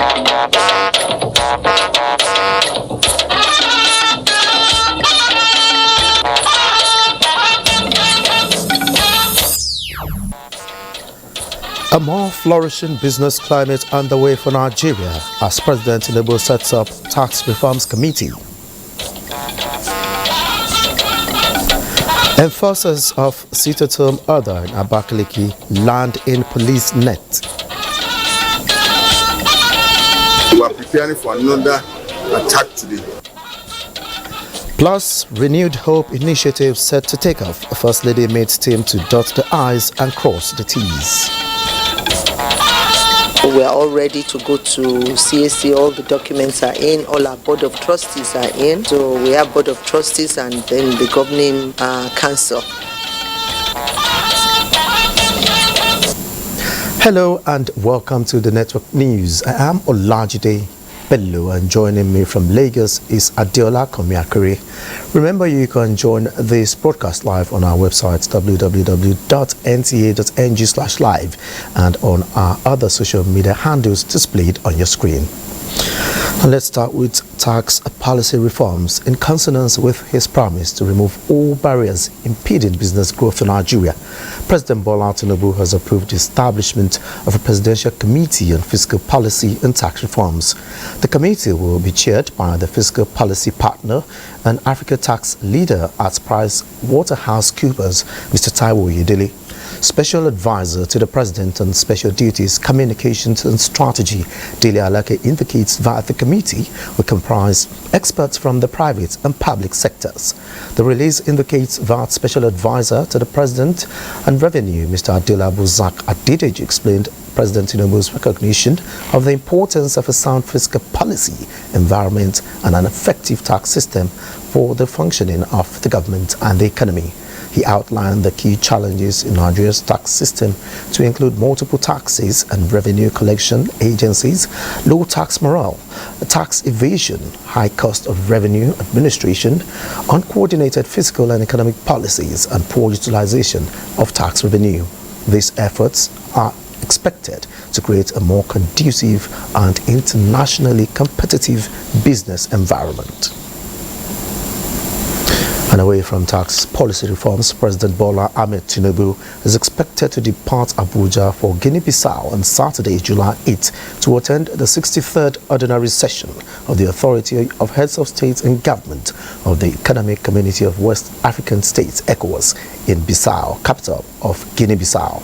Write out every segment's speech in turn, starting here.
A more flourishing business climate underway for Nigeria as President Tinubu sets up Tax Reforms Committee. Enforcers of sit-at-home order in Abakaliki land in police net. We are preparing for another attack today. Plus, renewed hope initiative set to take off. First Lady meets team to dot the I's and cross the T's. We are all ready to go to CAC. All the documents are in. All our board of trustees are in. So we have board of trustees and then the governing council. Hello and welcome to the Network News. I am Olajide Bello, and joining me from Lagos is Adeola Komiakere. Remember, you can join this broadcast live on our website www.nta.ng/live and on our other social media handles displayed on your screen. And let's start with tax policy reforms. In consonance with his promise to remove all barriers impeding business growth in Nigeria, President Bola Tinubu has approved the establishment of a presidential committee on fiscal policy and tax reforms. The committee will be chaired by the fiscal policy partner and Africa tax leader at PricewaterhouseCoopers, Mr. Taiwo Yedele. Special Advisor to the President on Special Duties, Communications and Strategy, Dele Alake, indicates that the committee will comprise experts from the private and public sectors. The release indicates that Special Advisor to the President on Revenue, Mr. Adela Buzak Adedeji, explained President Tinubu's recognition of the importance of a sound fiscal policy, environment and an effective tax system for the functioning of the government and the economy. He outlined the key challenges in Nigeria's tax system to include multiple taxes and revenue collection agencies, low tax morale, tax evasion, high cost of revenue administration, uncoordinated fiscal and economic policies, and poor utilization of tax revenue. These efforts are expected to create a more conducive and internationally competitive business environment. And away from tax policy reforms, President Bola Ahmed Tinubu is expected to depart Abuja for Guinea-Bissau on Saturday, July 8, to attend the 63rd Ordinary Session of the Authority of Heads of State and Government of the Economic Community of West African States, ECOWAS, in Bissau, capital of Guinea-Bissau.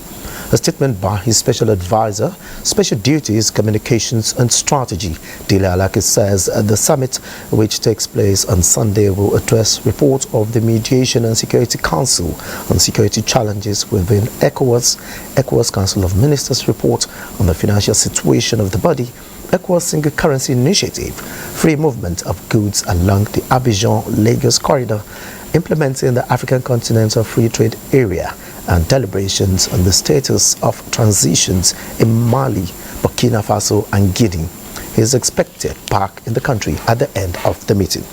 A statement by his Special Advisor, Special Duties, Communications and Strategy, Dele Alake, says the summit, which takes place on Sunday, will address report of the Mediation and Security Council on security challenges within ECOWAS, ECOWAS Council of Ministers report on the financial situation of the body, ECOWAS Single Currency Initiative, free movement of goods along the Abuja-Lagos corridor, implementing the African Continental Free Trade Area, and deliberations on the status of transitions in Mali, Burkina Faso and Guinea. He is expected back in the country at the end of the meeting.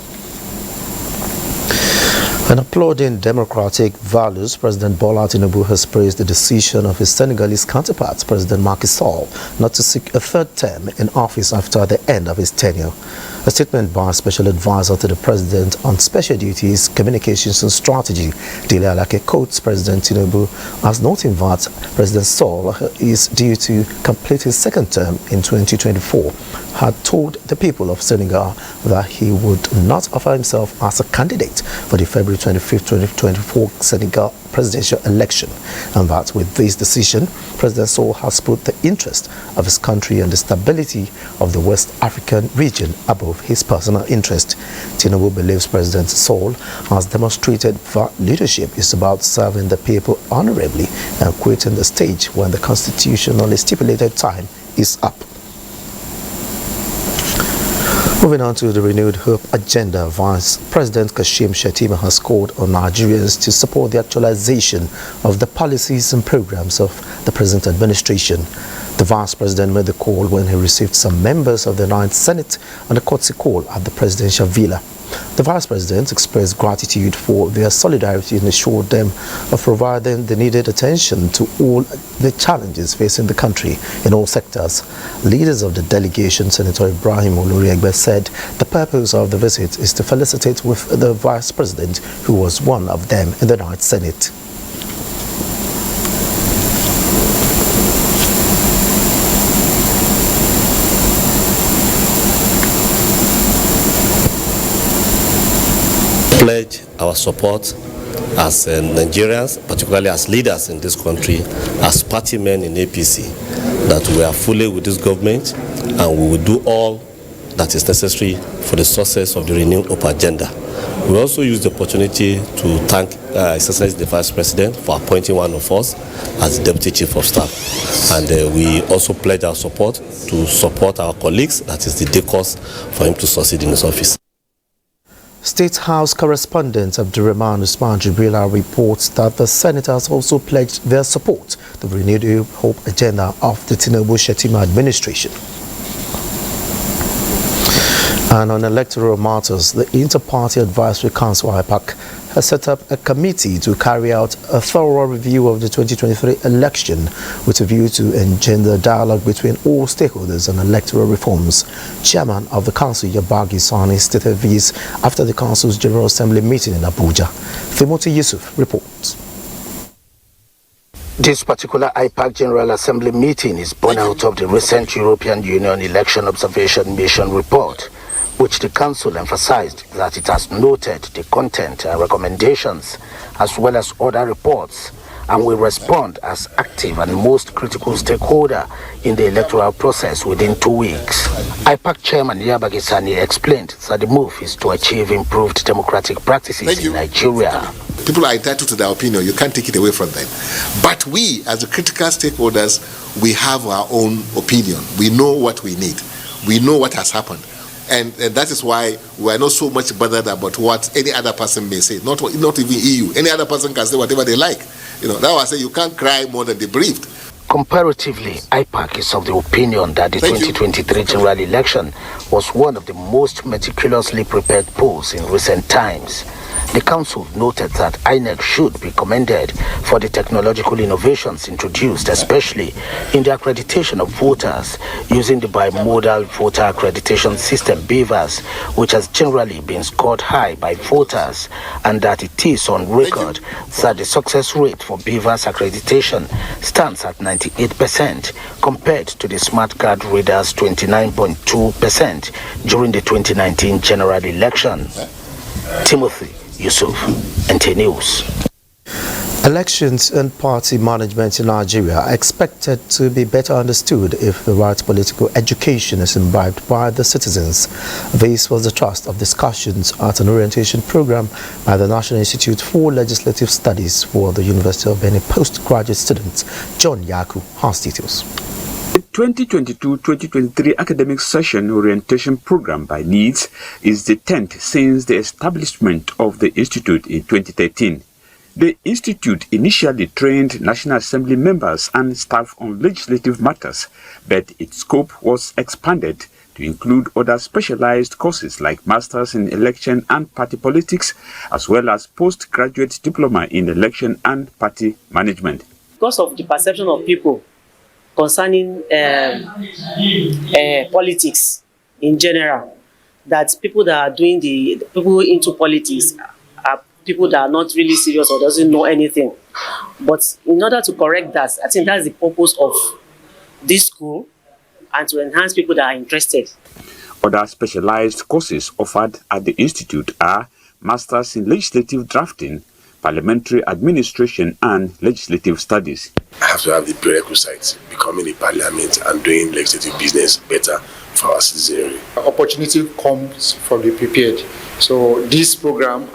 And applauding democratic values, President Bola Tinubu has praised the decision of his Senegalese counterpart, President Macky Sall, not to seek a third term in office after the end of his tenure. A statement by Special Advisor to the President on Special Duties, Communications and Strategy, Dele Alake, quotes President Tinubu as noting that President Sall is due to complete his second term in 2024, had told the people of Senegal that he would not offer himself as a candidate for the February 25, 2024 Senegal presidential election, and that with this decision, President Sall has put the interest of his country and the stability of the West African region above his personal interest. Tinubu believes President Sall has demonstrated that leadership is about serving the people honorably and quitting the stage when the constitutionally stipulated time is up. Moving on to the renewed hope agenda, Vice President Kashim Shettima has called on Nigerians to support the actualization of the policies and programs of the present administration. The Vice President made the call when he received some members of the 9th Senate on a courtesy call at the presidential villa. The Vice President expressed gratitude for their solidarity and assured them of providing the needed attention to all the challenges facing the country in all sectors. Leaders of the delegation, Senator Ibrahim Oloriegbe, said the purpose of the visit is to felicitate with the Vice President, who was one of them in the night Senate. Pledge our support as Nigerians, particularly as leaders in this country, as party men in APC, that we are fully with this government and we will do all that is necessary for the success of the Renew Hope agenda. We also use the opportunity to thank His Excellency the Vice President for appointing one of us as the Deputy Chief of Staff. And we also pledge our support to support our colleagues, that is the DECOS, for him to succeed in his office. State House correspondent Abdurrahman Usman Jibrila reports that the senators also pledged their support to the Renewed Hope agenda of the Tinubu-Shettima administration. And on electoral matters, the Inter-Party Advisory Council IPAC has set up a committee to carry out a thorough review of the 2023 election with a view to engender dialogue between all stakeholders on electoral reforms. Chairman of the council, Yabagi Sani, stated this after the council's General Assembly meeting in Abuja. Timothy Yusuf reports. This particular IPAC General Assembly meeting is born out of the recent European Union Election Observation Mission report, which the Council emphasized that it has noted the content and recommendations as well as other reports and will respond as active and most critical stakeholder in the electoral process within 2 weeks. IPAC Chairman Yabagi Sani explained that the move is to achieve improved democratic practices in Nigeria. People are entitled to their opinion. You can't take it away from them. But we, as the critical stakeholders, we have our own opinion. We know what we need. We know what has happened. And that is why we are not so much bothered about what any other person may say. Not even EU. Any other person can say whatever they like. That's why I say you can't cry more than they breathed. Comparatively, IPAC is of the opinion that the 2023 general election was one of the most meticulously prepared polls in recent times. The council noted that INEC should be commended for the technological innovations introduced, especially in the accreditation of voters using the bimodal voter accreditation system BVAS, which has generally been scored high by voters, and that it is on record that the success rate for BVAS accreditation stands at 98% compared to the smart card readers' 29.2% during the 2019 general election. Timothy Yusuf, NTA News. Elections and party management in Nigeria are expected to be better understood if the right political education is imbibed by the citizens. This was the thrust of discussions at an orientation program by the National Institute for Legislative Studies for the University of Benin postgraduate students. John Yaku has details. The 2022-2023 academic session orientation program by NEEDS is the 10th since the establishment of the institute in 2013. The institute initially trained National Assembly members and staff on legislative matters, but its scope was expanded to include other specialized courses like Masters in Election and Party Politics, as well as postgraduate diploma in Election and Party Management. Because of the perception of people concerning politics in general, that people that are doing people into politics are people that are not really serious or doesn't know anything. But in order to correct that, I think that's the purpose of this school, and to enhance people that are interested. Other specialized courses offered at the institute are Masters in Legislative Drafting, Parliamentary Administration and Legislative Studies. I have to have the prerequisites, becoming a parliament and doing legislative business better for our citizenry. Opportunity comes from the prepared. So this program,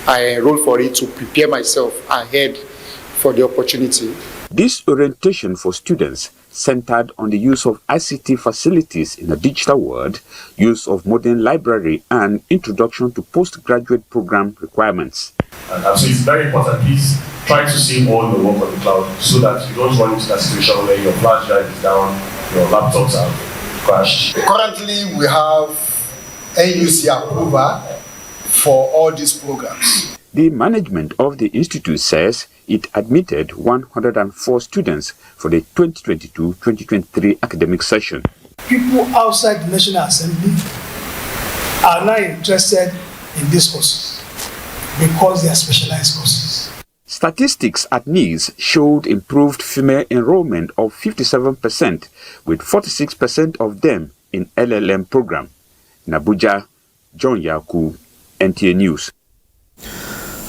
I enrolled for it to prepare myself ahead for the opportunity. This orientation for students centered on the use of ICT facilities in a digital world, use of modern library, and introduction to postgraduate program requirements. And so it's very important, please try to save all your work on the cloud so that you don't run into that situation where your flash drive is down, your laptops are crashed. Currently, we have NUC approval for all these programs. The management of the institute says it admitted 104 students for the 2022-2023 academic session. People outside the National Assembly are now interested in these courses because they are specialized courses. Statistics at NIS showed improved female enrollment of 57%, with 46% of them in LLM program. In Abuja, John Yaku, NTA News.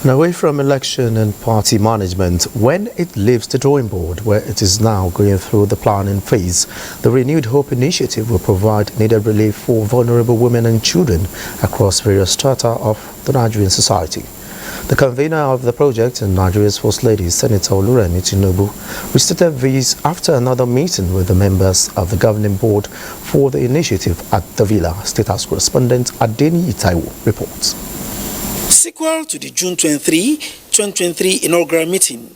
And away from election and party management, when it leaves the drawing board, where it is now going through the planning phase, the Renewed Hope Initiative will provide needed relief for vulnerable women and children across various strata of the Nigerian society. The convener of the project and Nigeria's First Lady, Senator Oluremi Tinubu, restated this after another meeting with the members of the governing board for the initiative at the Villa. State House correspondent Adeni Itaiwo reports. Sequel to the June 2023 inaugural meeting,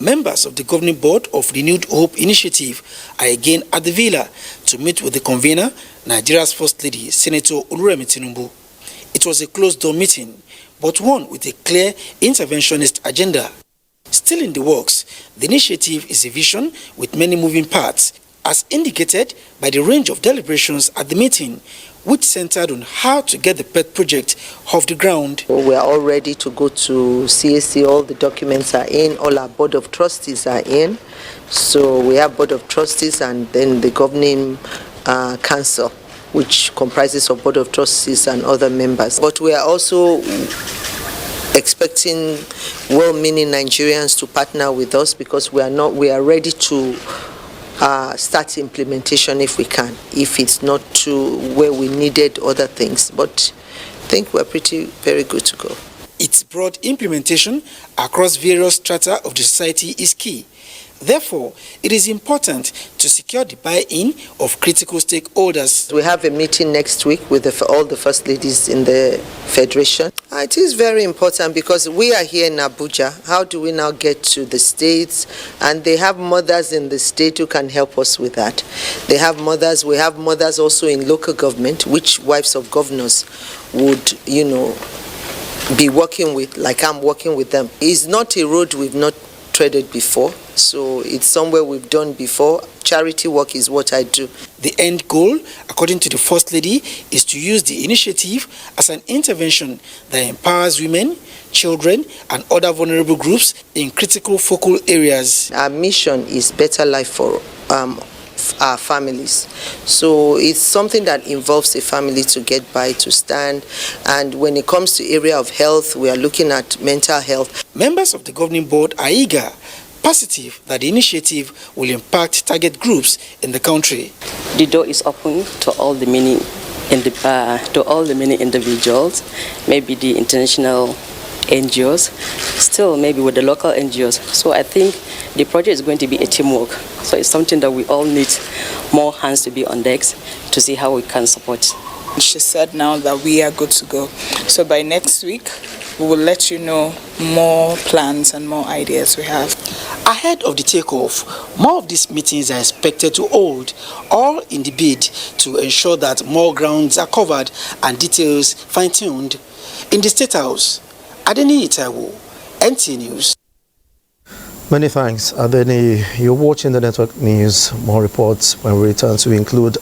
members of the governing board of Renewed Hope Initiative are again at the Villa to meet with the convener, Nigeria's First Lady, Senator Oluremi Tinubu. It was a closed-door meeting, but one with a clear interventionist agenda. Still in the works, the initiative is a vision with many moving parts, as indicated by the range of deliberations at the meeting, which centered on how to get the pet project off the ground. We are all ready to go to CAC. All the documents are in. All our board of trustees are in. So we have board of trustees and then the governing council, which comprises of board of trustees and other members. But we are also expecting well-meaning Nigerians to partner with us, because we are ready to start implementation if we can, if it's not to where we needed other things. But I think we're very good to go. Its broad implementation across various strata of the society is key. Therefore, it is important to secure the buy-in of critical stakeholders. We have a meeting next week with all the first ladies in the Federation. It is very important because we are here in Abuja. How do we now get to the states? And they have mothers in the state who can help us with that. They have mothers. We have mothers also in local government, which wives of governors would, be working with, like I'm working with them. It's not a road we've not treaded before, so it's somewhere we've done before. Charity work is what I do. The end goal, according to the First Lady, is to use the initiative as an intervention that empowers women, children, and other vulnerable groups in critical focal areas. Our mission is better life for our families. So it's something that involves a family to get by, to stand. And when it comes to area of health, we are looking at mental health. Members of the governing board are eager, positive that the initiative will impact target groups in the country. The door is open to all the many individuals, maybe the international NGOs, still maybe with the local NGOs. So I think the project is going to be a teamwork. So it's something that we all need more hands to be on decks to see how we can support. She said now that we are good to go. So by next week, we will let you know more plans and more ideas we have. Ahead of the takeoff, more of these meetings are expected to hold, all in the bid to ensure that more grounds are covered and details fine-tuned. In the State House, Adeni Itaiwo, NTA News. Many thanks, Adeni. You're watching the Network News. More reports when we return to include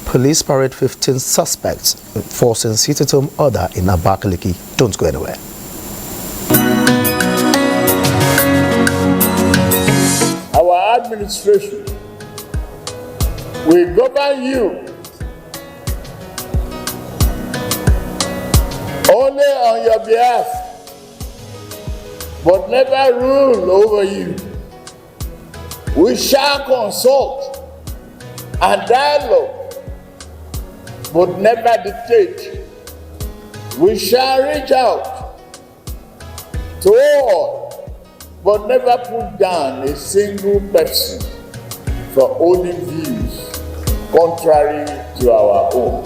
police parade 15 suspects enforcing sit-at-home order in Abakaliki. Don't go anywhere. Our administration will govern you only on your behalf, but never rule over you. We shall consult and dialogue, but never dictate. We shall reach out to all, but never put down a single person for holding views contrary to our own.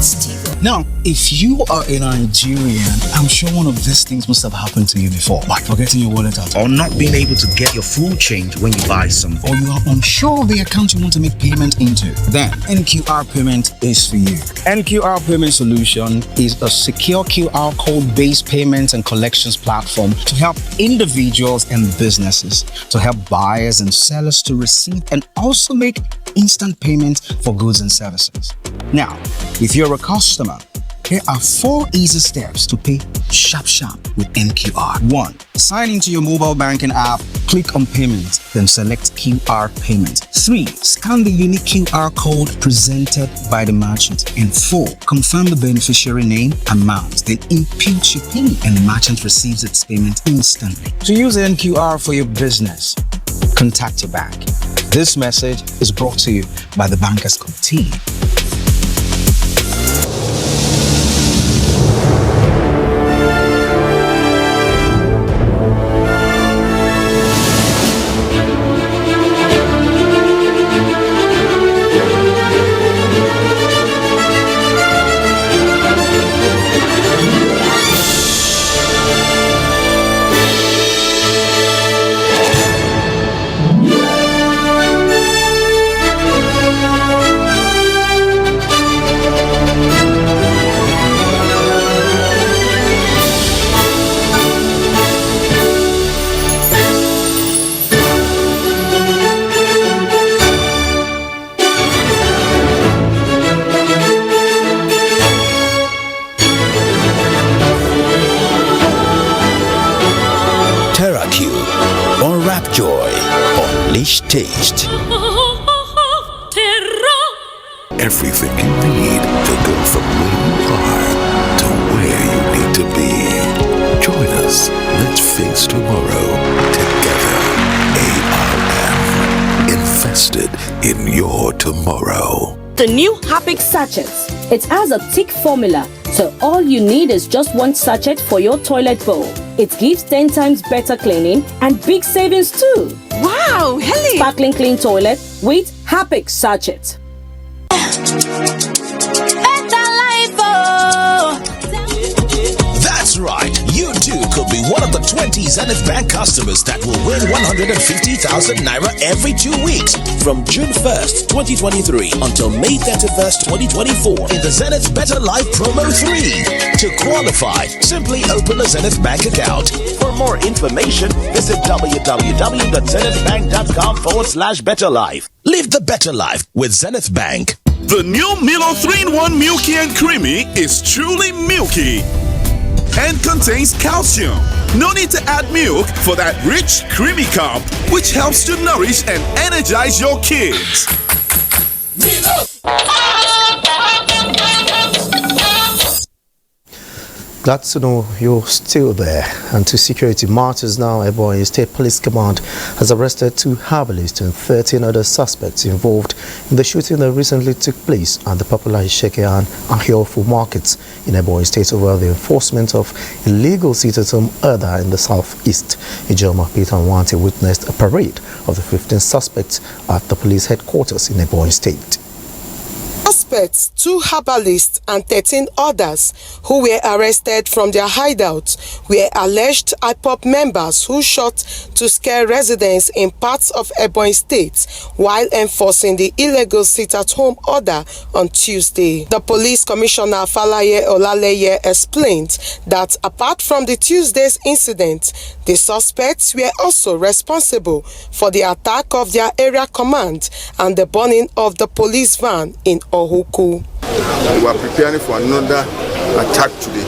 Stephen. Now, if you are a Nigerian, I'm sure one of these things must have happened to you before, like forgetting your wallet out, or not being able to get your full change when you buy something, or you are unsure of the account you want to make payment into. Then NQR Payment is for you. NQR Payment Solution is a secure QR code-based payments and collections platform to help individuals and businesses, to help buyers and sellers to receive and also make instant payments for goods and services. Now, if you're a customer, here are 4 easy steps to pay sharp with NQR. 1. Sign into your mobile banking app, click on payments, then select QR payment. 3. Scan the unique QR code presented by the merchant. And 4. Confirm the beneficiary name, amount, then input your PIN and the merchant receives its payment instantly. To use NQR for your business, contact your bank. This message is brought to you by the Bankers Club team. Taste. Everything you need to go from where you are to where you need to be. Join us. Let's face tomorrow together. ARM. Invested in your tomorrow. The new Happy Sachets. It has a thick formula, so all you need is just 1 sachet for your toilet bowl. It gives 10 times better cleaning and big savings too. Wow, Helen! Sparkling clean toilet with Happy Sachet. That's right. You too could be one of the 20 Zenith Bank customers that will win 150,000 Naira every 2 weeks from June 1st, 2023 until May 31st, 2024 in the Zenith Better Life Promo 3. To qualify, simply open a Zenith Bank account. For more information, visit www.zenithbank.com/betterlife. Live the better life with Zenith Bank. The new Milo 3-in-1 Milky and Creamy is truly milky and contains calcium. No need to add milk for that rich, creamy cup, which helps to nourish and energize your kids. Glad to know you're still there. And to security matters now, Ebonyi State Police Command has arrested 2 herbalists and 13 other suspects involved in the shooting that recently took place at the popular Isheke and Ahiofu markets in Ebonyi State over the enforcement of illegal sit-at-home order in the southeast. Ijoma Peter Nwante witnessed a parade of the 15 suspects at the police headquarters in Ebonyi State. Suspects, 2 herbalists and 13 others who were arrested from their hideouts were alleged IPOB members who shot to scare residents in parts of Ebonyi State while enforcing the illegal sit-at-home order on Tuesday. The police commissioner Falaye Olaleye explained that apart from the Tuesday's incident, the suspects were also responsible for the attack of their area command and the burning of the police van in Ohuku. We are preparing for another attack today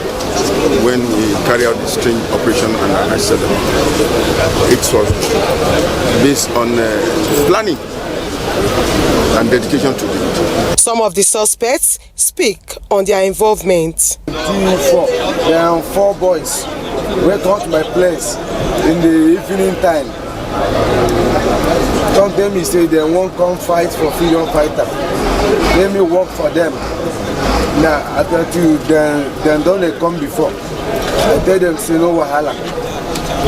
when we carry out the strange operation and I said it was based on planning and dedication to it. Some of the suspects speak on their involvement. There are 4 boys who come to my place in the evening time. Don't tell me say they won't come fight for freedom fighter. Let me work for them. Now I tell you, then don't they come before. I tell them say no wahala.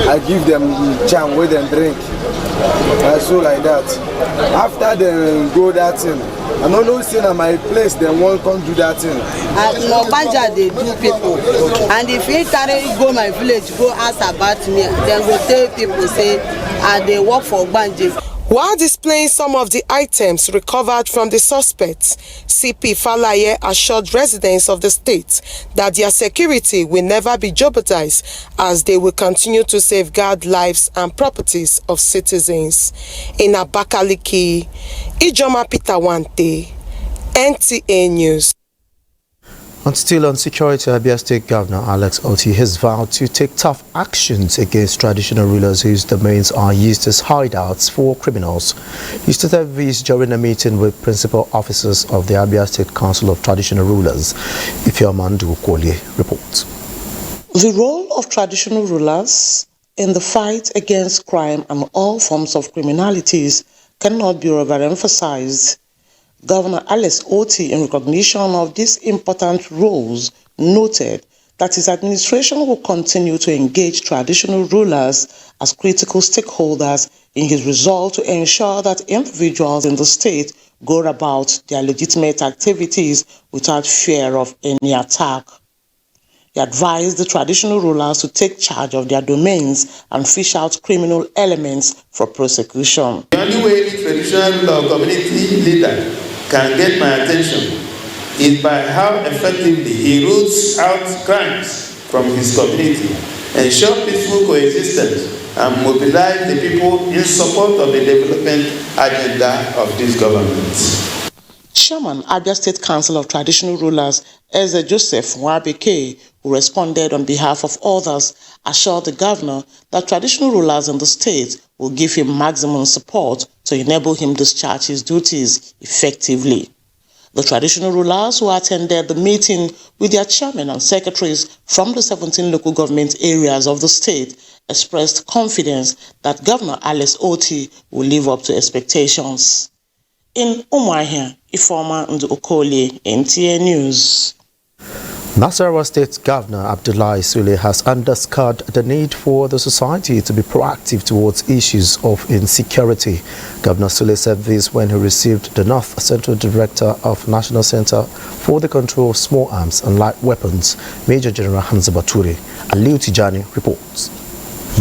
I give them jam with them drink. I so like that. After they go that thing, I don't know say na my place dem wan come do that thing. No Banja dey do people, and if he carry go my village go ask about me, dem go tell people say I dey work for Banja. While displaying some of the items recovered from the suspects, CP Falaye assured residents of the state that their security will never be jeopardized as they will continue to safeguard lives and properties of citizens. In Abakaliki, Ijoma Pitawante, NTA News. And still on security, Abia State Governor Alex Oti has vowed to take tough actions against traditional rulers whose domains are used as hideouts for criminals. He stated this during a meeting with principal officers of the Abia State Council of Traditional Rulers. Ifeomandu Kolye reports. The role of traditional rulers in the fight against crime and all forms of criminalities cannot be overemphasized. Governor Alex Oti, in recognition of these important roles, noted that his administration will continue to engage traditional rulers as critical stakeholders in his resolve to ensure that individuals in the state go about their legitimate activities without fear of any attack. He advised the traditional rulers to take charge of their domains and fish out criminal elements for prosecution. The only way the traditional community leader can get my attention is by how effectively he roots out crimes from his community, ensure peaceful coexistence, and mobilize the people in support of the development agenda of this government. Chairman, Abia State Council of Traditional Rulers, Eze Joseph Nwabeke, who responded on behalf of others, assured the governor that traditional rulers in the state will give him maximum support to enable him discharge his duties effectively. The traditional rulers who attended the meeting with their chairman and secretaries from the 17 local government areas of the state expressed confidence that Governor Alex Oti will live up to expectations. In Umuahia, Ifeoma Okolie, NTA News. Nasarawa State Governor Abdullahi Sule has underscored the need for the society to be proactive towards issues of insecurity. Governor Sule said this when he received the North Central Director of National Center for the Control of Small Arms and Light Weapons, Major General Hamza Bature. Aliu Tijani reports.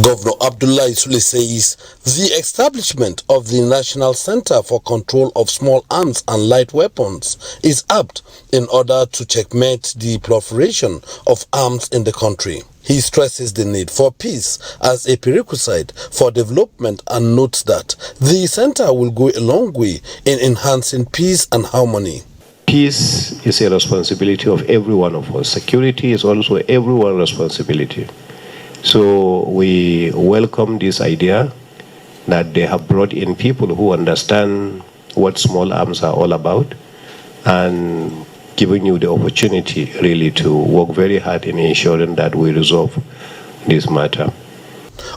Governor Abdullahi Sule says the establishment of the National Center for Control of Small Arms and Light Weapons is apt in order to checkmate the proliferation of arms in the country. He stresses the need for peace as a prerequisite for development and notes that the center will go a long way in enhancing peace and harmony. Peace is a responsibility of every one of us. Security is also everyone's responsibility. So we welcome this idea that they have brought in people who understand what small arms are all about and giving you the opportunity really to work very hard in ensuring that we resolve this matter.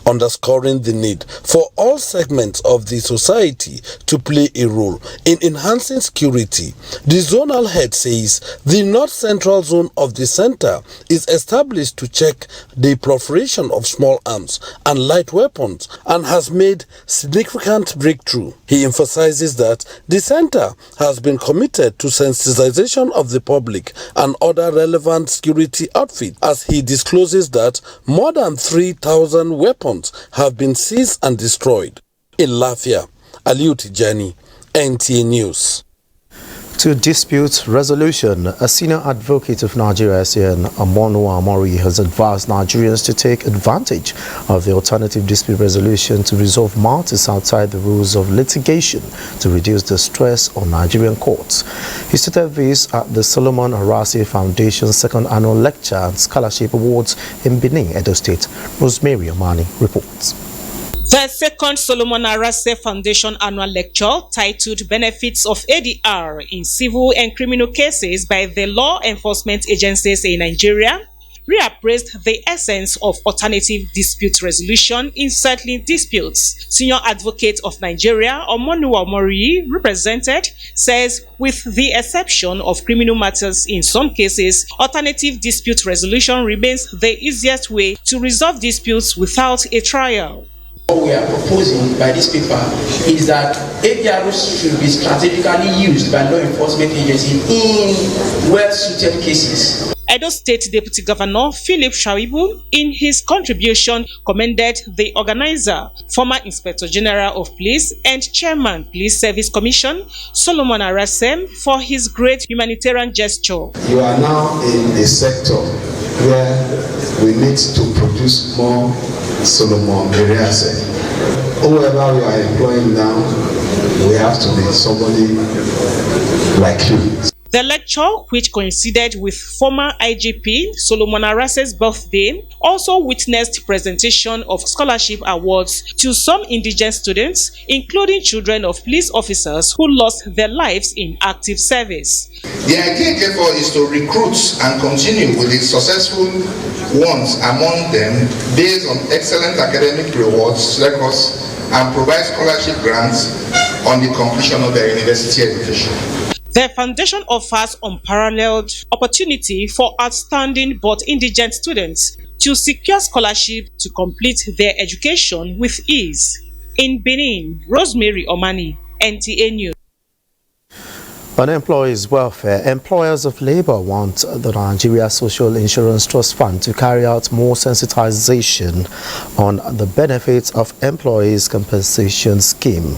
Underscoring the need for all segments of the society to play a role in enhancing security, the zonal head says the North Central Zone of the center is established to check the proliferation of small arms and light weapons and has made significant breakthrough. He emphasizes that the center has been committed to sensitization of the public and other relevant security outfits as he discloses that more than 3,000 weapons have been seized and destroyed. In Lafia, Aliu Tijani, NTA News. To dispute resolution, a senior advocate of Nigeria, Amonu Amori, has advised Nigerians to take advantage of the alternative dispute resolution to resolve matters outside the rules of litigation to reduce the stress on Nigerian courts. He stated this at the Solomon Arase Foundation's second annual lecture and scholarship awards in Benin, Edo State. Rosemary Omani reports. The second Solomon Arase Foundation annual lecture, titled Benefits of ADR in Civil and Criminal Cases by the Law Enforcement Agencies in Nigeria, reappraised the essence of alternative dispute resolution in settling disputes. Senior Advocate of Nigeria, Amonu Amori, represented, says with the exception of criminal matters in some cases, alternative dispute resolution remains the easiest way to resolve disputes without a trial. What we are proposing by this paper is that APRs should be strategically used by law enforcement agencies in well-suited cases. Edo State Deputy Governor Philip Shaibu, in his contribution, commended the organizer, former Inspector General of Police and Chairman Police Service Commission, Solomon Arasem, for his great humanitarian gesture. You are now in a sector where we need to produce more Solomon Arasem. Whoever we are employing now, we have to be somebody like you. The lecture, which coincided with former IGP Solomon Arase's birthday, also witnessed presentation of scholarship awards to some indigent students, including children of police officers who lost their lives in active service. The idea, therefore, is to recruit and continue with the successful ones among them based on excellent academic rewards, records, and provide scholarship grants on the completion of their university education. The foundation offers unparalleled opportunity for outstanding but indigent students to secure scholarship to complete their education with ease. In Benin, Rosemary Omani, NTA News. On employees' welfare, employers of labor want the Nigeria Social Insurance Trust Fund to carry out more sensitization on the benefits of employees' compensation scheme.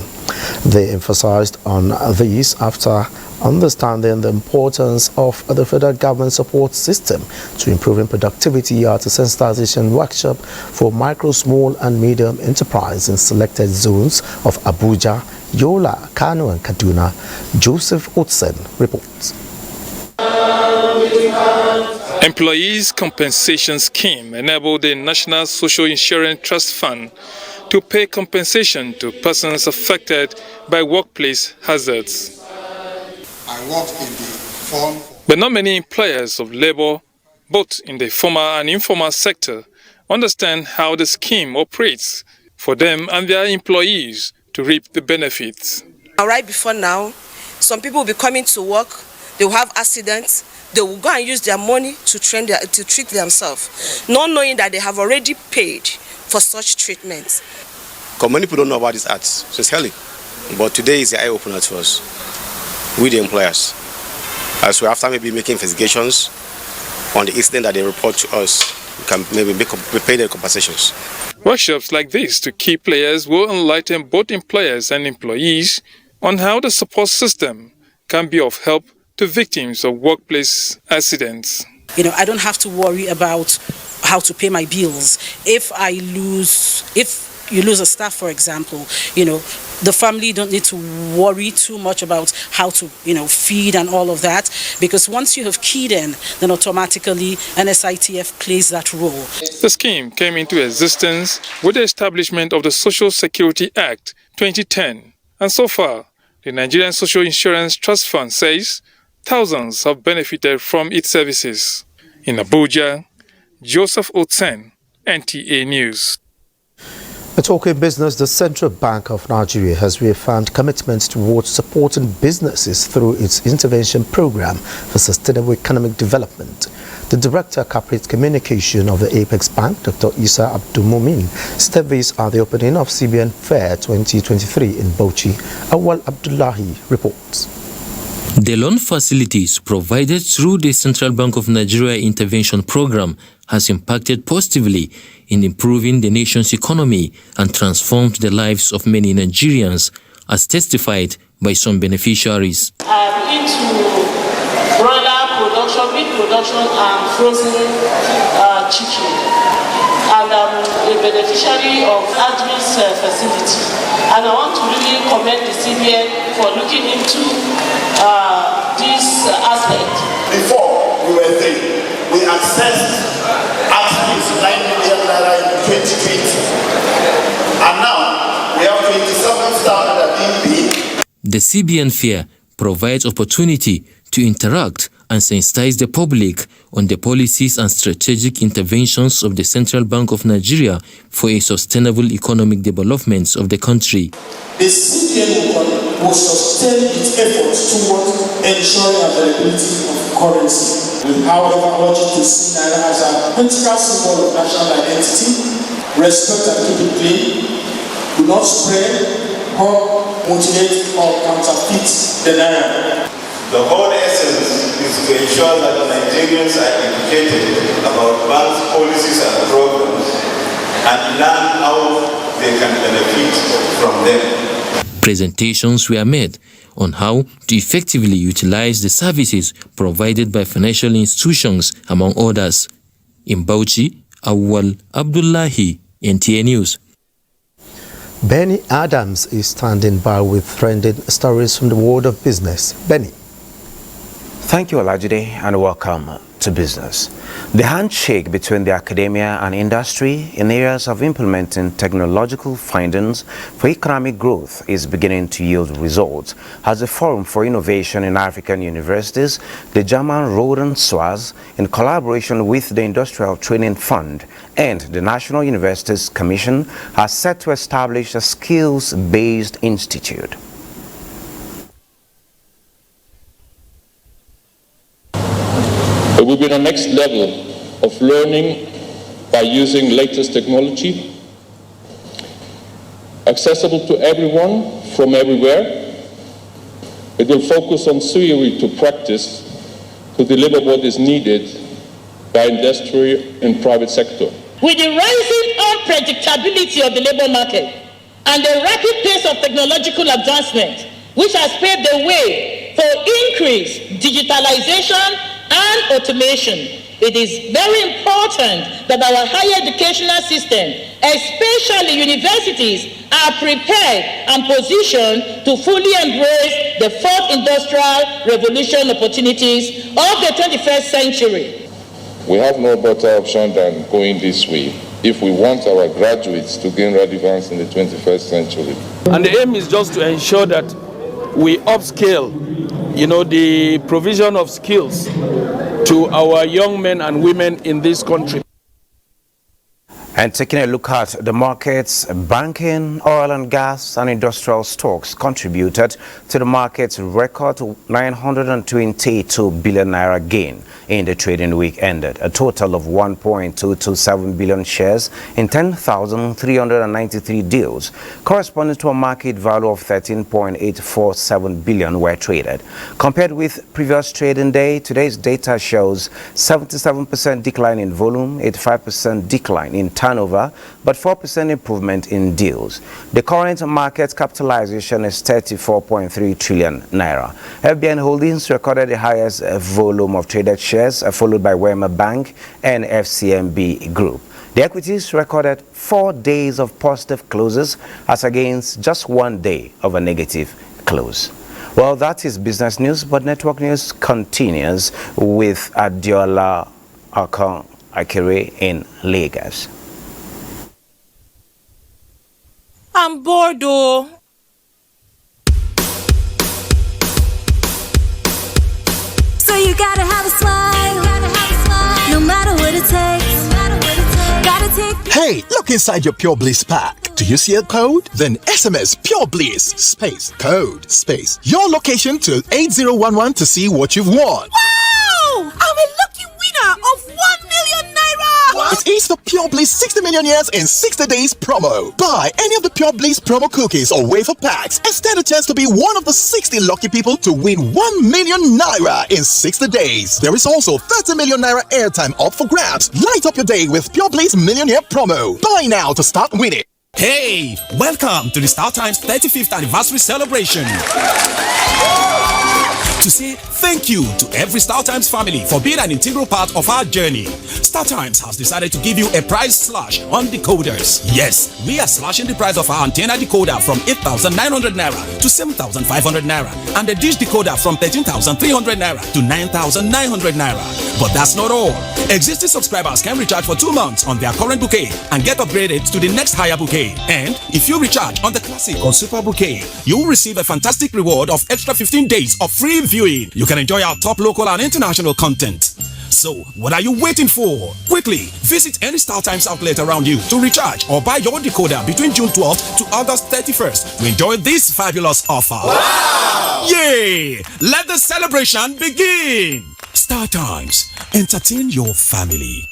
They emphasized on this after understanding the importance of the federal government support system to improving productivity at a sensitization workshop for micro, small and medium enterprise in selected zones of Abuja, Yola, Kano and Kaduna. Joseph Otsen reports. Employees' Compensation Scheme enabled the National Social Insurance Trust Fund to pay compensation to persons affected by workplace hazards. I worked in the form. But not many employers of labor, both in the formal and informal sector, understand how the scheme operates for them and their employees to reap the benefits. Right before now, some people will be coming to work, they will have accidents, they will go and use their money to treat themselves, not knowing that they have already paid for such treatments. Because many people don't know about this act, so it's hell. But today is the eye-opener to us, we the employers. As we after maybe making investigations on the incident that they report to us, we can maybe pay their compensations. Workshops like this to key players will enlighten both employers and employees on how the support system can be of help to victims of workplace accidents. I don't have to worry about how to pay my bills. If you lose a staff, for example, the family don't need to worry too much about how to, feed and all of that, because once you have keyed in, then automatically NSITF plays that role. The scheme came into existence with the establishment of the Social Security Act 2010, and so far, the Nigerian Social Insurance Trust Fund says thousands have benefited from its services. In Abuja, Joseph Otsen, NTA News. Talking business, the Central Bank of Nigeria has reaffirmed commitments towards supporting businesses through its intervention program for sustainable economic development. The Director of Corporate Communication of the Apex Bank, Dr. Isa Abdulmumin, said this at the opening of CBN Fair 2023 in Bauchi. Awal Abdullahi reports. The loan facilities provided through the Central Bank of Nigeria Intervention Program has impacted positively in improving the nation's economy and transformed the lives of many Nigerians, as testified by some beneficiaries. I'm into broiler production, meat production and frozen chicken. And I'm a beneficiary of Admin's facility. And I want to really commend the CBN for looking into this aspect. Before we were there, we accessed Admin's 9 million naira in 2020. And now we have 27 stars that are being paid. The CBN Fair provides opportunity to interact and sensitize the public on the policies and strategic interventions of the Central Bank of Nigeria for a sustainable economic development of the country. The CBN will sustain its efforts towards ensuring availability of currency. We, however, urge to see Naira as an integral symbol of national identity, respect and keep it clean, do not spread, harm, mutilate, or counterfeit the naira. The whole essence is to ensure that Nigerians are educated about banks' policies and programs and learn how they can benefit from them. Presentations were made on how to effectively utilize the services provided by financial institutions, among others. In Bauchi, Awal Abdullahi, NTA News. Benny Adams is standing by with trending stories from the world of business. Benny. Thank you, Olajide, and welcome to business. The handshake between the academia and industry in areas of implementing technological findings for economic growth is beginning to yield results. As a forum for innovation in African universities, the German Roden SWAS, in collaboration with the Industrial Training Fund and the National Universities Commission, are set to establish a skills-based institute. It will be the next level of learning by using latest technology, accessible to everyone from everywhere. It will focus on theory to practice to deliver what is needed by industry and private sector. With the rising unpredictability of the labor market and the rapid pace of technological advancement, which has paved the way for increased digitalization and automation, it is very important that our higher educational system, especially universities, are prepared and positioned to fully embrace the fourth industrial revolution opportunities of the 21st century. We have no better option than going this way if we want our graduates to gain relevance in the 21st century. And the aim is just to ensure that we upscale, the provision of skills to our young men and women in this country. And taking a look at the markets, banking, oil and gas and industrial stocks contributed to the market's record 922 billion naira gain in the trading week ended. A total of 1.227 billion shares in 10,393 deals, corresponding to a market value of 13.847 billion were traded. Compared with previous trading day, today's data shows 77% decline in volume, 85% decline in turnover, but 4% improvement in deals. The current market capitalization is 34.3 trillion naira. FBN Holdings recorded the highest volume of traded shares, followed by Wema Bank and FCMB Group. The equities recorded 4 days of positive closes as against just 1 day of a negative close. Well, that is business news, but network news continues with Adiola Akere in Lagos. I'm bored though. So you gotta have a smile, no matter what it takes. Hey, look inside your Pure Bliss pack. Do you see a code? Then SMS Pure Bliss space code space your location to 8011 to see what you've won. Wow! I'm a lucky winner of 1 million naira! What? It is the Pure Bliss 60 million years in 60 days promo. Buy any of the Pure Bliss promo cookies or wafer packs and stand a chance to be one of the 60 lucky people to win 1 million naira in 60 days. There is also 30 million naira airtime up for grabs. Light up your day with Pure Bliss Millionaire promo. Buy now to start winning. Hey, welcome to the StarTimes 35th anniversary celebration. To say thank you to every StarTimes family for being an integral part of our journey. StarTimes has decided to give you a price slash on decoders. Yes, we are slashing the price of our antenna decoder from 8,900 naira to 7,500 naira and the dish decoder from 13,300 naira to 9,900 naira. But that's not all. Existing subscribers can recharge for 2 months on their current bouquet and get upgraded to the next higher bouquet. And if you recharge on the classic or super bouquet, you will receive a fantastic reward of extra 15 days of free viewing. You can enjoy our top local and international content. So, what are you waiting for? Quickly, visit any StarTimes outlet around you to recharge or buy your decoder between June 12th to August 31st to enjoy this fabulous offer. Wow! Yay! Let the celebration begin! StarTimes, entertain your family.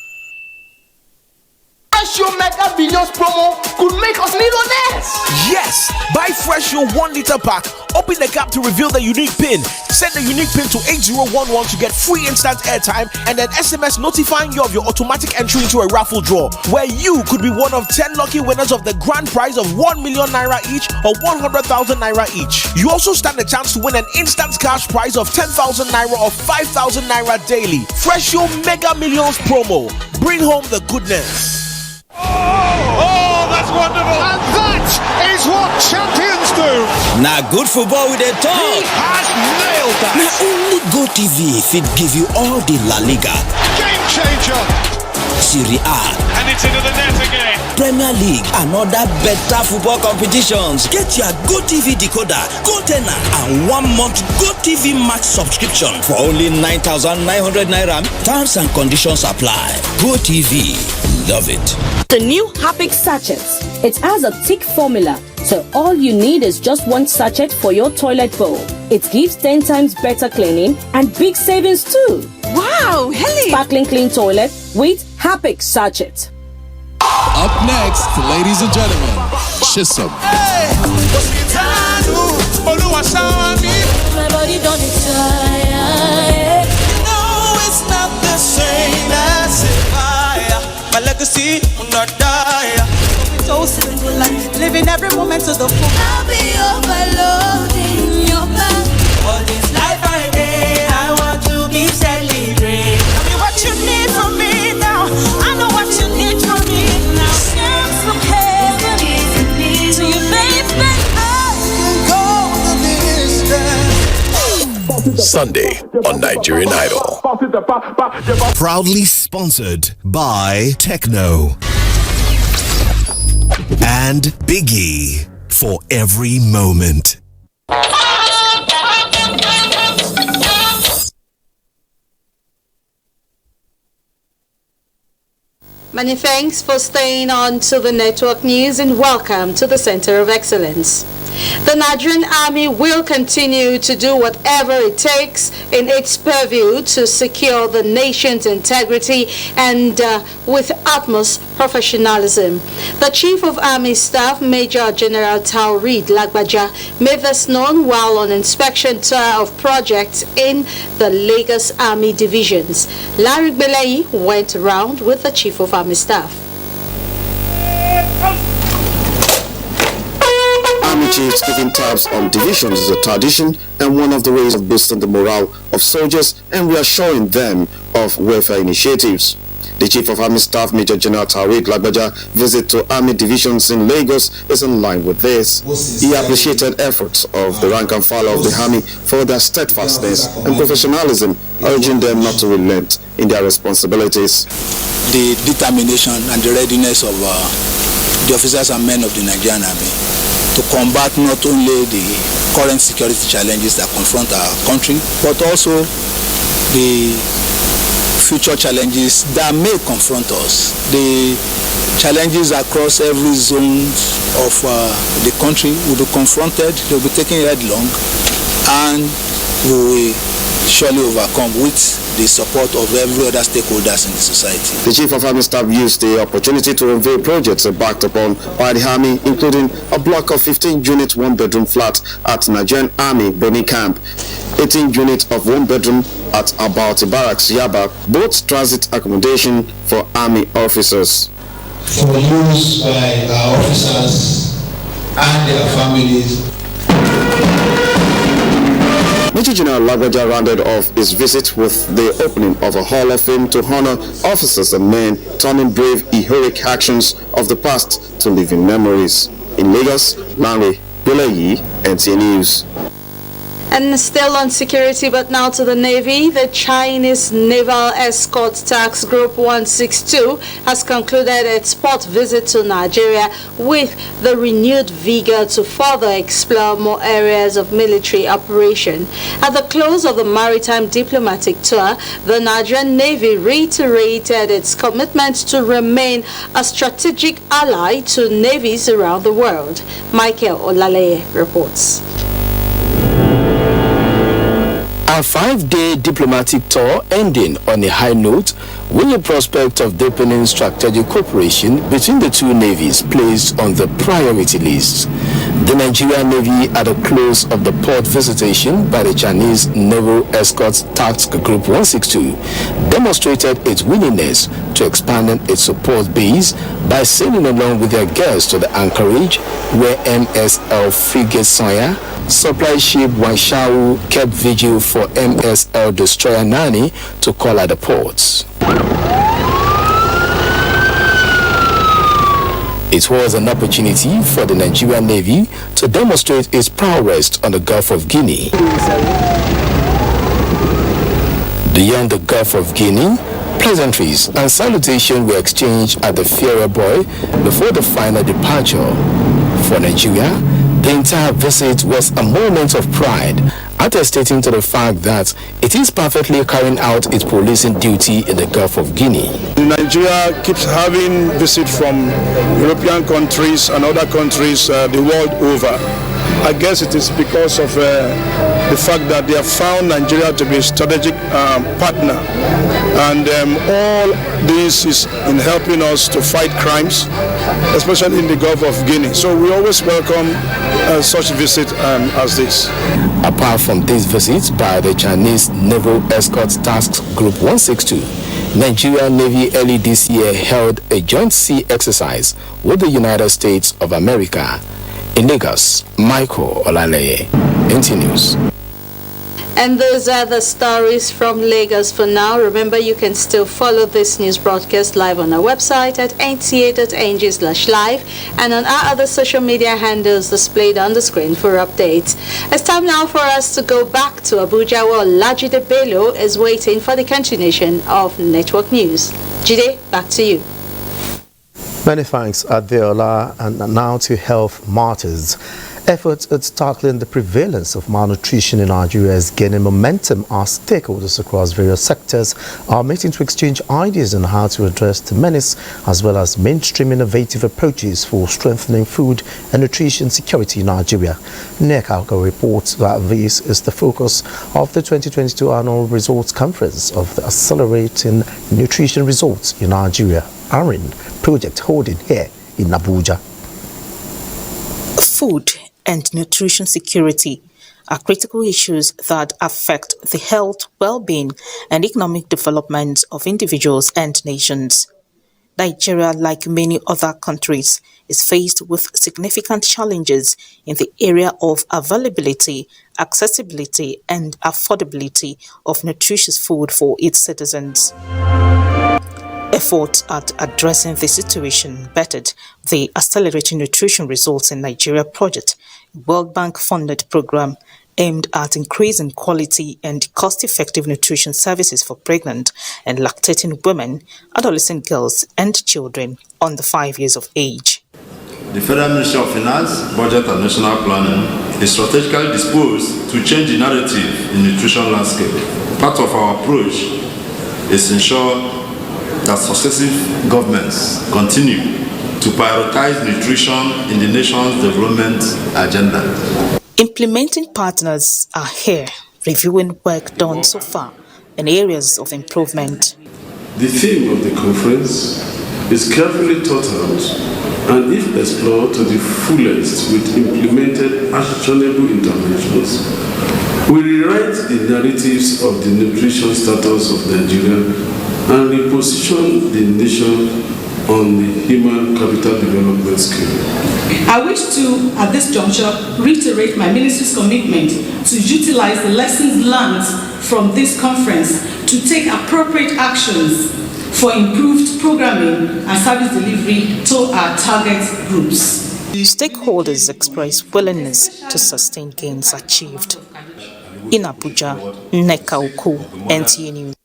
Fresh Yo Mega Billions promo could make us millionaires. Yes, buy Fresh Yo 1 liter pack, open the cap to reveal the unique pin, send the unique pin to 8011 to get free instant airtime, and an SMS notifying you of your automatic entry into a raffle draw, where you could be one of 10 lucky winners of the grand prize of 1 million naira each or 100,000 naira each. You also stand a chance to win an instant cash prize of 10,000 naira or 5,000 naira daily. Fresh Yo Mega Millions promo. Bring home the goodness. Oh, that's wonderful. And that is what champions do. Now good football with a talk. He has nailed that. Now only GoTV fit give you all the La Liga. Game changer. Serie A. And it's into the net again. Premier League and other better football competitions. Get your GoTV decoder, GoTenna, and 1 month GoTV Max subscription for only 9,900 naira. Terms and conditions apply. GoTV. Love it. The new Happic sachet. It has a thick formula, so all you need is just 1 sachet for your toilet bowl. It gives 10 times better cleaning and big savings too. Wow, Helen! Sparkling clean toilet with Happic sachet. Up next, ladies and gentlemen, Chisholm. My body don't tire. No, it's not the same as if my legacy will not die. So simple life, living every moment to the full. I'll be overloading your back. All this life I day, I want to be celebrating. Tell me what you need from me now. I know what you need from me now. Send from heaven to you, baby. I can go the distance. Sunday on Nigerian Idol. Proudly sponsored by Techno and Biggie for every moment. Many thanks for staying on to the network news and welcome to the Center of Excellence. The Nigerian Army will continue to do whatever it takes in its purview to secure the nation's integrity and with utmost professionalism. The Chief of Army Staff, Major General Taoreed Lagbaja, made this known while on inspection tour of projects in the Lagos Army divisions. Larry Belay went around with the Chief of Army Staff. Army chiefs giving tabs on divisions is a tradition and one of the ways of boosting the morale of soldiers and reassuring them of welfare initiatives. The Chief of Army Staff, Major General Taoreed Lagbaja, visit to Army divisions in Lagos is in line with this. He appreciated efforts of the rank and file of the Army for their steadfastness and professionalism, urging them not to relent in their responsibilities. The determination and the readiness of the officers and men of the Nigerian Army to combat not only the current security challenges that confront our country, but also the future challenges that may confront us. The challenges across every zone of the country will be confronted, they will be taken headlong, and we will surely overcome with the support of every other stakeholders in the society. The Chief of Army Staff used the opportunity to unveil projects backed upon by the Army, including a block of 15-unit one-bedroom flat at Nigerian Army Boni Camp, 18 units of one-bedroom at Abauti Barracks, Yaba, both transit accommodation for Army officers. For use by our officers and their families. Major General Lagbaja rounded off his visit with the opening of a Hall of Fame to honor officers and men turning brave, heroic actions of the past to living memories. In Lagos, Lanre Bulayi, NTA News. And still on security, but now to the Navy, the Chinese Naval Escort Task Group 162 has concluded its port visit to Nigeria with the renewed vigor to further explore more areas of military operation. At the close of the maritime diplomatic tour, the Nigerian Navy reiterated its commitment to remain a strategic ally to navies around the world. Michael Olale reports. A 5-day diplomatic tour ending on a high note with the prospect of deepening strategic cooperation between the two navies placed on the priority list. The Nigerian Navy, at the close of the port visitation by the Chinese Naval Escort Task Group 162, demonstrated its willingness to expand its support base by sailing along with their guests to the anchorage where MSL Frigate Soya, supply ship Wanshao kept vigil for MSL Destroyer Nani to call at the ports. It was an opportunity for the Nigerian Navy to demonstrate its prowess on the Gulf of Guinea. Beyond the Gulf of Guinea, pleasantries and salutations were exchanged at the Ferry Buoy before the final departure. For Nigeria, the entire visit was a moment of pride, attestating to the fact that it is perfectly carrying out its policing duty in the Gulf of Guinea. Nigeria keeps having visits from European countries and other countries the world over. I guess it is because of the fact that they have found Nigeria to be a strategic partner, and all this is in helping us to fight crimes, especially in the Gulf of Guinea. So we always welcome such visit as this. Apart from these visits by the Chinese Naval Escort Task Group 162, Nigerian Navy early this year held a joint sea exercise with the United States of America. In Lagos, Michael Olaleye, NTA News. And those are the stories from Lagos for now. Remember, you can still follow this news broadcast live on our website at nta.ng/live and on our other social media handles displayed on the screen for updates. It's time now for us to go back to Abuja, where Lajide Bello is waiting for the continuation of Network News. Jide, back to you. Many thanks, Adeola. And now to Health Matters. Efforts at tackling the prevalence of malnutrition in Nigeria is gaining momentum as stakeholders across various sectors are meeting to exchange ideas on how to address the menace, as well as mainstream innovative approaches for strengthening food and nutrition security in Nigeria. NECALCO reports that this is the focus of the 2022 Annual Results Conference of the Accelerating Nutrition Results in Nigeria ARIN project holding here in Abuja. Food and nutrition security are critical issues that affect the health, well-being, and economic development of individuals and nations. Nigeria, like many other countries, is faced with significant challenges in the area of availability, accessibility, and affordability of nutritious food for its citizens. Efforts at addressing the situation bettered the Accelerating Nutrition Results in Nigeria project, a World Bank-funded program aimed at increasing quality and cost-effective nutrition services for pregnant and lactating women, adolescent girls, and children under 5 years of age. The Federal Ministry of Finance, Budget and National Planning is strategically disposed to change the narrative in the nutrition landscape. Part of our approach is to ensure that successive governments continue to prioritize nutrition in the nation's development agenda. Implementing partners are here, reviewing work done so far and areas of improvement. The theme of the conference is carefully thought out and, if explored to the fullest with implemented actionable interventions, will rewrite the narratives of the nutrition status of Nigeria and reposition the nation on the human capital development scale. I wish to, at this juncture, reiterate my ministry's commitment to utilize the lessons learned from this conference to take appropriate actions for improved programming and service delivery to our target groups. Stakeholders express willingness to sustain gains achieved. In Abuja, NECALCO, NTA News.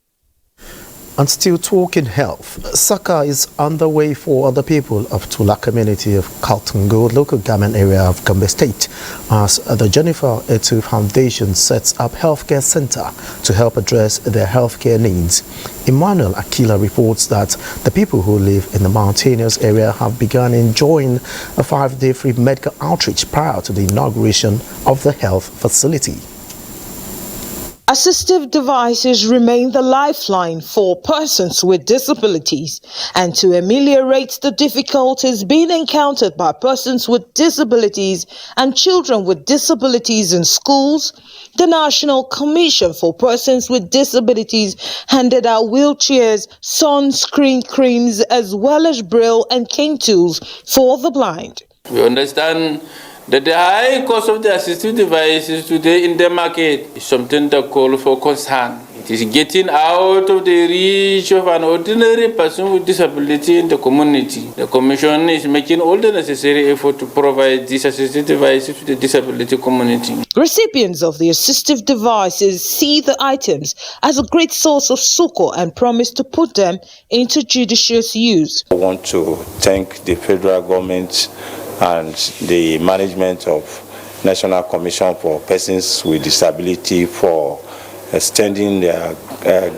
And still talking health, soccer is underway for the people of Tula community of Kaltungo, local government area of Gombe State, as the Jennifer Etu Foundation sets up healthcare center to help address their healthcare needs. Emmanuel Akila reports that the people who live in the mountainous area have begun enjoying a 5-day free medical outreach prior to the inauguration of the health facility. Assistive devices remain the lifeline for persons with disabilities, and to ameliorate the difficulties being encountered by persons with disabilities and children with disabilities in schools, the National Commission for Persons with Disabilities handed out wheelchairs, sunscreen creams, as well as braille and cane tools for the blind. We understand that the high cost of the assistive devices today in the market is something that calls for concern. It is getting out of the reach of an ordinary person with disability in the community. The Commission is making all the necessary effort to provide these assistive devices to the disability community. Recipients of the assistive devices see the items as a great source of succor and promise to put them into judicious use. I want to thank the federal government and the management of National Commission for Persons with Disability for extending their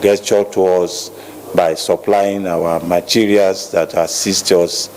gesture to us by supplying our materials that assist us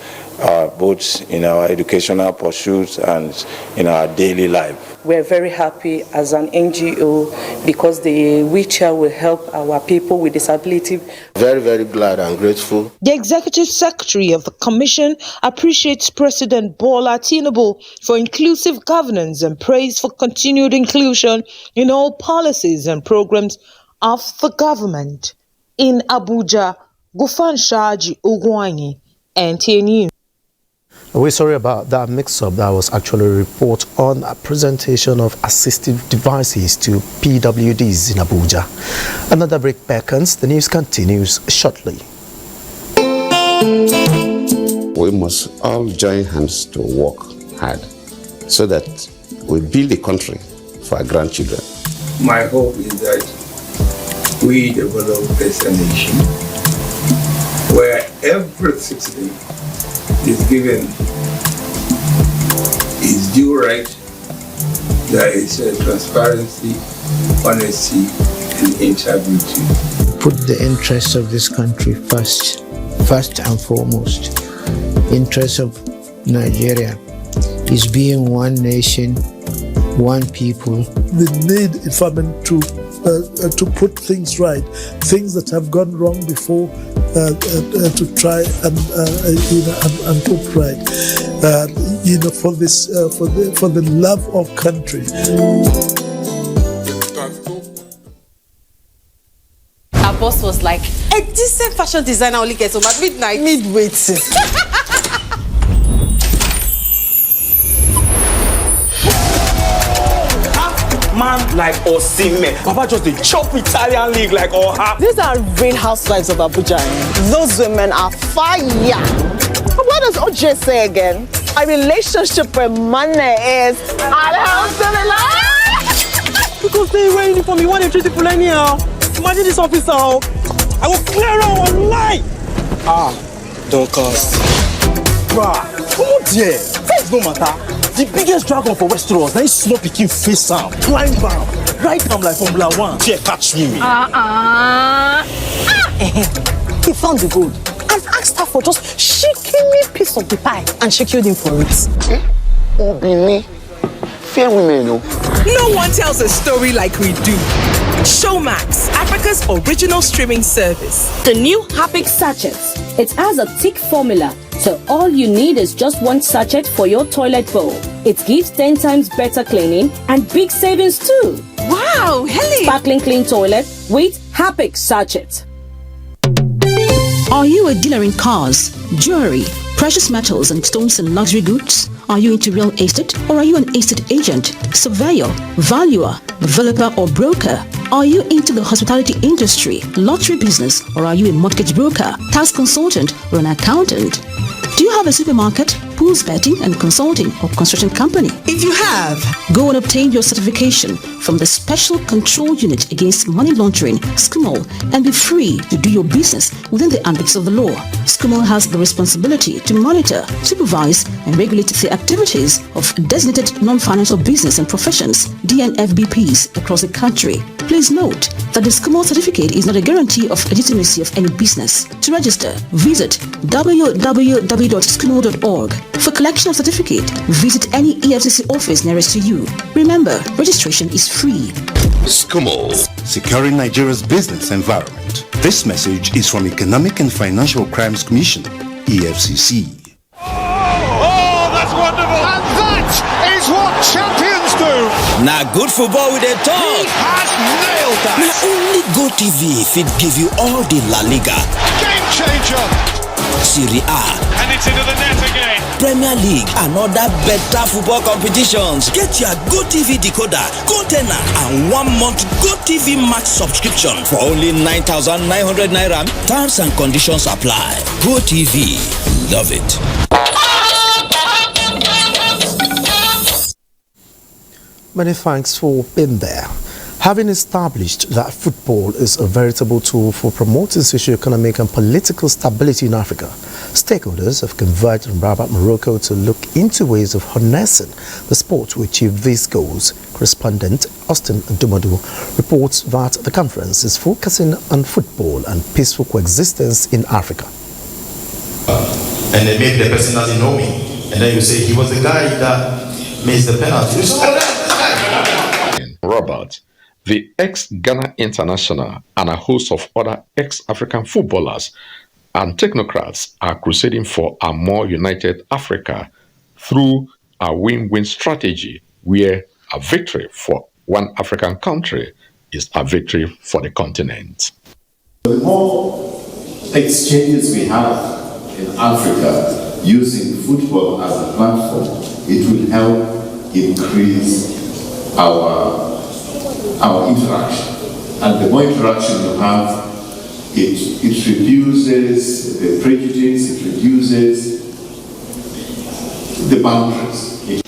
both in our educational pursuits and in our daily life. We're very happy as an NGO because the wheelchair will help our people with disability. Very, very glad and grateful. The Executive Secretary of the Commission appreciates President Bola Tinubu for inclusive governance and prays for continued inclusion in all policies and programs of the government. In Abuja, Gufan Shaji Ugwanyi, NTA News. We're sorry about that mix-up. That was actually a report on a presentation of assistive devices to PWDs in Abuja. Another break beckons. The news continues shortly. We must all join hands to work hard so that we build a country for our grandchildren. My hope is that we develop as a nation where every citizen is given his due right. There is transparency, honesty, and integrity. Put the interests of this country first and foremost. Interest of Nigeria is being one nation, one people. The need, if I mean, to put things right, things that have gone wrong before, to try and put right, for the love of country. Our boss was like, a decent fashion designer only gets home at midnight. Midway. Man like Osimhen, Papa just the chop Italian league like Oha. These are real housewives of Abuja. Those women are fire. What does OJ say again? A relationship with money is alhamdulillah. Because they wear uniform, you want to treat people anyhow. Imagine this officer, I will clear out one lie. Don't cost. Bruh, come on there. Face no matter. The biggest dragon for Westeros, then small picking face down, climb down, right down like Formula 1. Here, catch me. He found the gold and asked her for just shaking me a piece of the pie, and she killed him for it. Obini, fair women, No one tells a story like we do. Showmax, Africa's original streaming service. The new Happy Sachets. It has a thick formula, so all you need is just one sachet for your toilet bowl. It gives 10 times better cleaning and big savings too. Wow, Helen! Sparkling clean toilet with Happy Sachet. Are you a dealer in cars, jewelry, precious metals and stones and luxury goods? Are you into real estate, or are you an estate agent, surveyor, valuer, developer or broker? Are you into the hospitality industry, lottery business, or are you a mortgage broker, tax consultant, or an accountant? Do you have a supermarket, pools betting and consulting, or construction company? If you have, go and obtain your certification from the Special Control Unit Against Money Laundering, SCUMOL, and be free to do your business within the ambits of the law. SCUMOL has the responsibility to monitor, supervise, and regulate the activities of designated non-financial business and professions, DNFBPs, across the country. Please note that the SCUMOL certificate is not a guarantee of legitimacy of any business. To register, visit www.scumol.org. For collection of certificate, visit any EFCC office nearest to you. Remember, registration is free. SCUMOL, securing Nigeria's business environment. This message is from Economic and Financial Crimes Commission, EFCC. Oh, that's wonderful! And that is what champions do! Now good football with a talk. He has nailed that! Now only GoTV fit give you all the La Liga. Game changer! Serie A. And it's into the net again. Premier League and other better football competitions. Get your GoTV decoder, container, and 1 month GoTV Max subscription for only 9,900 naira. Terms and conditions apply. GoTV. Love it. Many thanks for being there. Having established that football is a veritable tool for promoting socio-economic and political stability in Africa, stakeholders have converged in Rabat, Morocco to look into ways of harnessing the sport to achieve these goals. Correspondent Austin Dumadu reports that the conference is focusing on football and peaceful coexistence in Africa. And they make the person doesn't know me. And then you say, he was the guy that made the penalty. Robert, the ex-Ghana international, and a host of other ex-African footballers and technocrats are crusading for a more united Africa through a win-win strategy where a victory for one African country is a victory for the continent. The more exchanges we have in Africa using football as a platform, it will help increase our interaction. And the more interaction you have, it reduces the prejudice, it reduces the boundaries.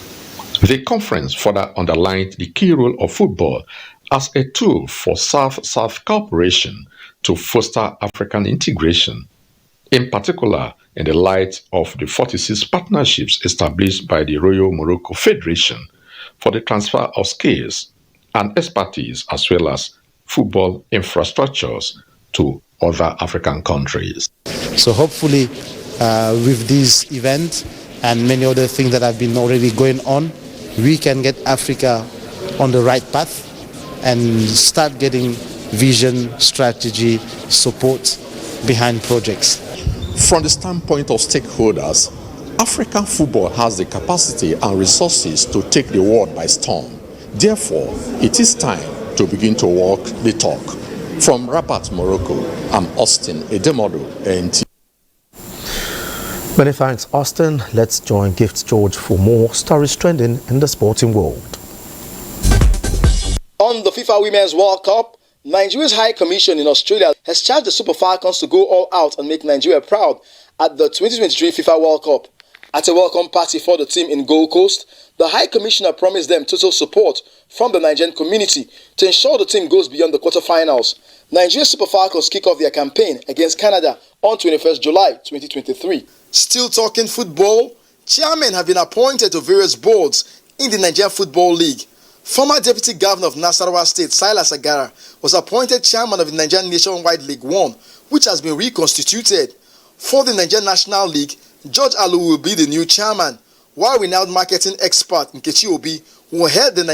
The conference further underlined the key role of football as a tool for South-South cooperation to foster African integration, in particular in the light of the 46 partnerships established by the Royal Morocco Federation for the transfer of skills and expertise as well as football infrastructures to other African countries. So hopefully with this event and many other things that have been already going on, we can get Africa on the right path and start getting vision, strategy, support behind projects. From the standpoint of stakeholders, African football has the capacity and resources to take the world by storm. Therefore, it is time to begin to walk the talk. From Rabat, Morocco, I'm Austin Edemodo, NTA. Many thanks, Austin. Let's join Gift George for more stories trending in the sporting world. On the FIFA Women's World Cup, Nigeria's High Commission in Australia has charged the Super Falcons to go all out and make Nigeria proud at the 2023 FIFA World Cup. At a welcome party for the team in Gold Coast, the High Commissioner promised them total support from the Nigerian community to ensure the team goes beyond the quarterfinals. Nigeria Super Falcons kick off their campaign against Canada on 21st July 2023. Still talking football, chairmen have been appointed to various boards in the Nigerian Football League. Former Deputy Governor of Nasarawa State, Silas Agara, was appointed chairman of the Nigerian Nationwide League 1, which has been reconstituted. For the Nigerian National League, George Alu will be the new chairman, while renowned marketing expert Nkechi Obi will head the